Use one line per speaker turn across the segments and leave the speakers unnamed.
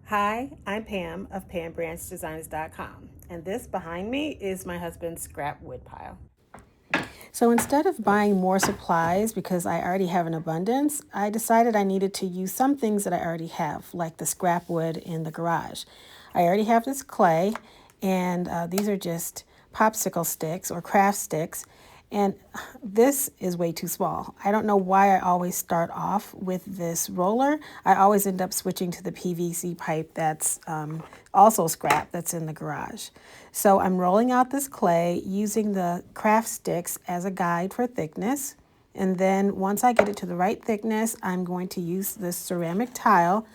Hi, I'm Pam of PamBranchDesigns.com, and this behind me is my husband's scrap wood pile. So instead of buying more supplies because I already have an abundance, I decided I needed to use some things that I already have, like the scrap wood in the garage. I already have this clay, and these are just popsicle sticks or craft sticks. And this is way too small. I don't know why I always start off with this roller. I always end up switching to the PVC pipe that's also scrap that's in the garage. So I'm rolling out this clay using the craft sticks as a guide for thickness. And then once I get it to the right thickness, I'm going to use this ceramic tile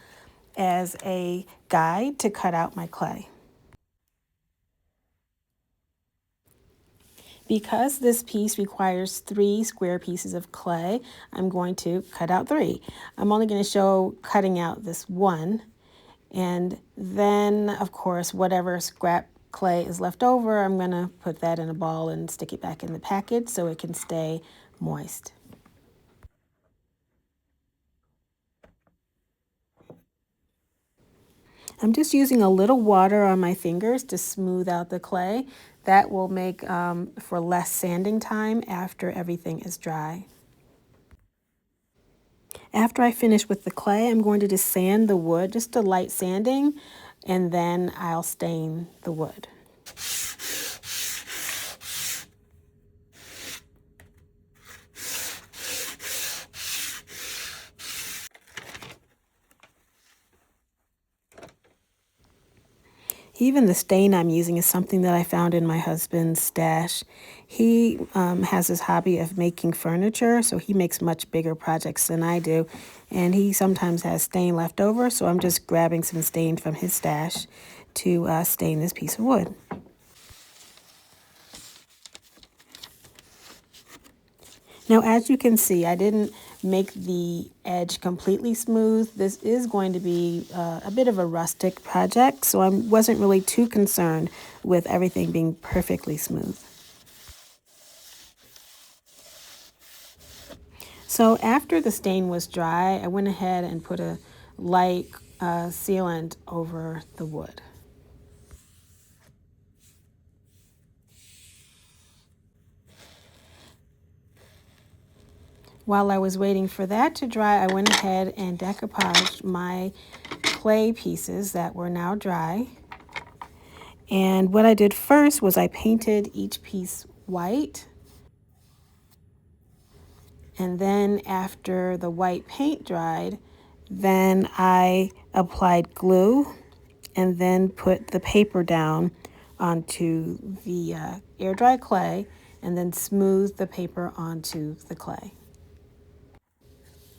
as a guide to cut out my clay. Because this piece requires 3 square pieces of clay, I'm going to cut out 3. I'm only going to show cutting out this one. And then, of course, whatever scrap clay is left over, I'm going to put that in a ball and stick it back in the package so it can stay moist. I'm just using a little water on my fingers to smooth out the clay. That will make for less sanding time after everything is dry. After I finish with the clay, I'm going to just sand the wood, just a light sanding, and then I'll stain the wood. Even the stain I'm using is something that I found in my husband's stash. He has this hobby of making furniture, so he makes much bigger projects than I do. And he sometimes has stain left over, so I'm just grabbing some stain from his stash to stain this piece of wood. Now, as you can see, I didn't make the edge completely smooth. This is going to be a bit of a rustic project, so I wasn't really too concerned with everything being perfectly smooth. So after the stain was dry, I went ahead and put a light sealant over the wood. While I was waiting for that to dry, I went ahead and decoupaged my clay pieces that were now dry. And what I did first was I painted each piece white. And then after the white paint dried, then I applied glue and then put the paper down onto the air dry clay and then smoothed the paper onto the clay.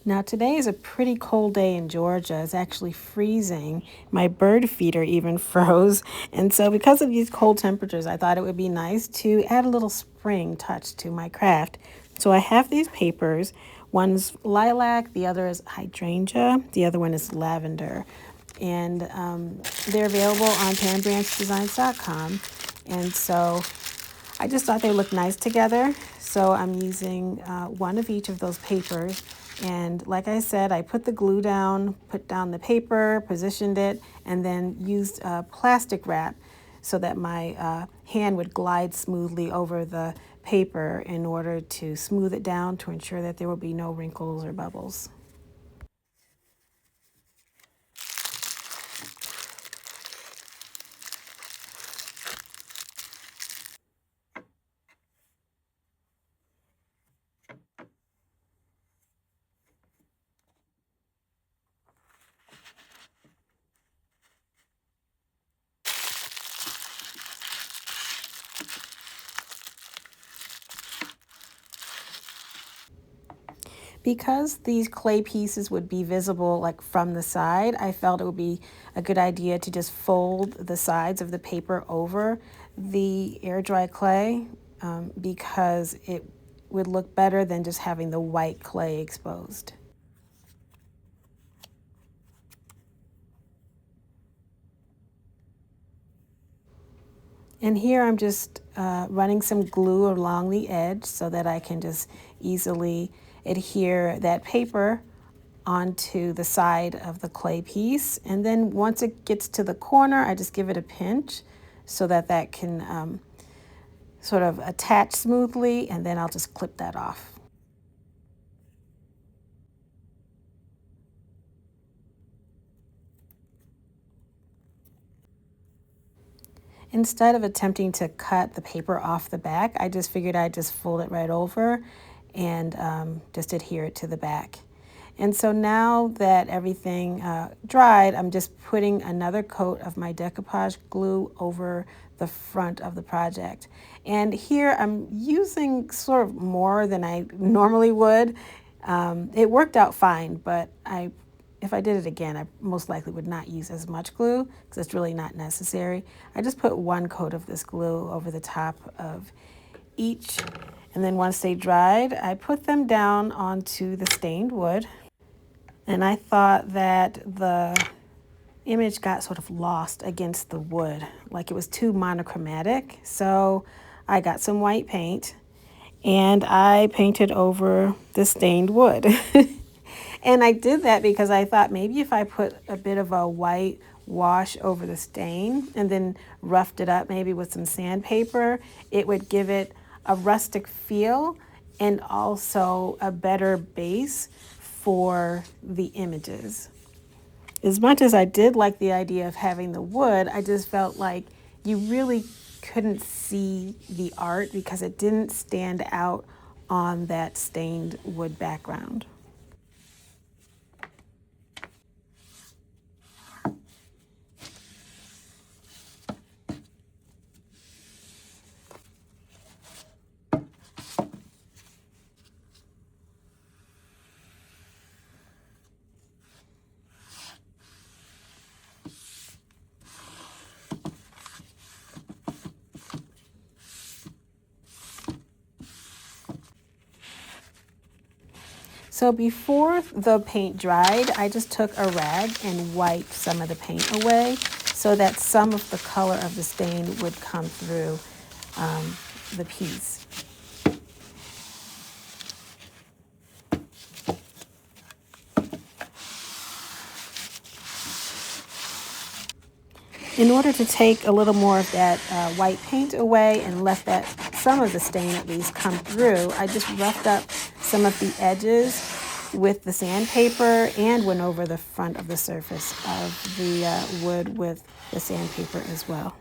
Now today is a pretty cold day in Georgia. It's actually freezing. My bird feeder even froze. And so because of these cold temperatures, I thought it would be nice to add a little spring touch to my craft. So I have these papers. One's lilac, the other is hydrangea, the other one is lavender. And they're available on PamBranchDesigns.com. And so I just thought they looked nice together. So I'm using one of each of those papers. And like I said, I put the glue down, put down the paper, positioned it, and then used plastic wrap so that my hand would glide smoothly over the paper in order to smooth it down to ensure that there will be no wrinkles or bubbles. Because these clay pieces would be visible like from the side, I felt it would be a good idea to just fold the sides of the paper over the air dry clay because it would look better than just having the white clay exposed. And here I'm just running some glue along the edge so that I can just easily adhere that paper onto the side of the clay piece. And then once it gets to the corner, I just give it a pinch so that that can sort of attach smoothly, and then I'll just clip that off. Instead of attempting to cut the paper off the back, I just figured I'd just fold it right over and just adhere it to the back. And so now that everything dried, I'm just putting another coat of my decoupage glue over the front of the project. And here I'm using sort of more than I normally would. It worked out fine, but if I did it again, I most likely would not use as much glue because it's really not necessary. I just put one coat of this glue over the top of each, and then once they dried, I put them down onto the stained wood. And I thought that the image got sort of lost against the wood, like it was too monochromatic. So I got some white paint and I painted over the stained wood. And I did that because I thought maybe if I put a bit of a white wash over the stain and then roughed it up maybe with some sandpaper, it would give it a rustic feel and also a better base for the images. As much as I did like the idea of having the wood, I just felt like you really couldn't see the art because it didn't stand out on that stained wood background. So before the paint dried, I just took a rag and wiped some of the paint away so that some of the color of the stain would come through the piece. In order to take a little more of that white paint away and let that some of the stain at least come through, I just roughed up some of the edges with the sandpaper and went over the front of the surface of the wood with the sandpaper as well.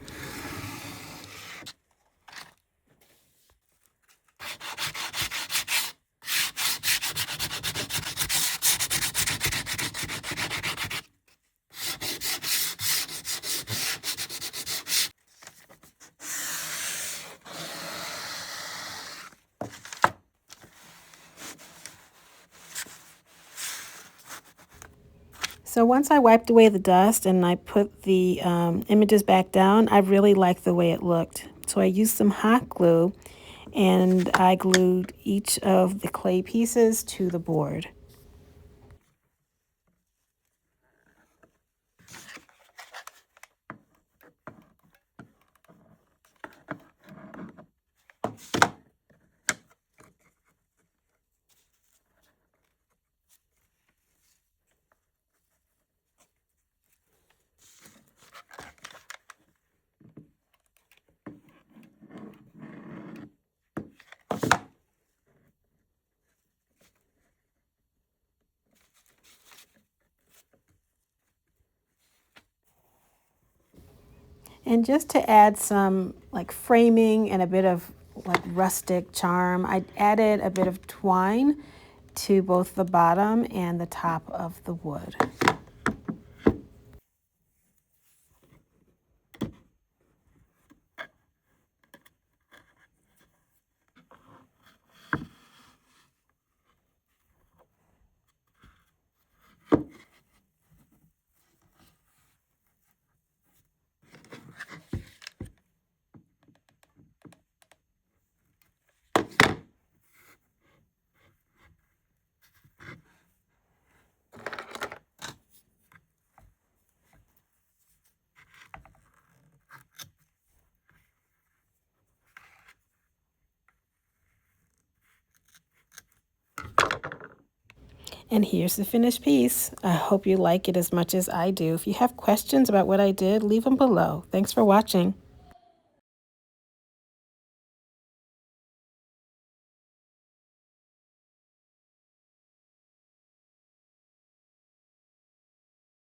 So once I wiped away the dust and I put the images back down, I really liked the way it looked. So I used some hot glue and I glued each of the clay pieces to the board. And just to add some like framing and a bit of like rustic charm, I added a bit of twine to both the bottom and the top of the wood. And here's the finished piece. I hope you like it as much as I do. If you have questions about what I did, leave them below. Thanks for watching.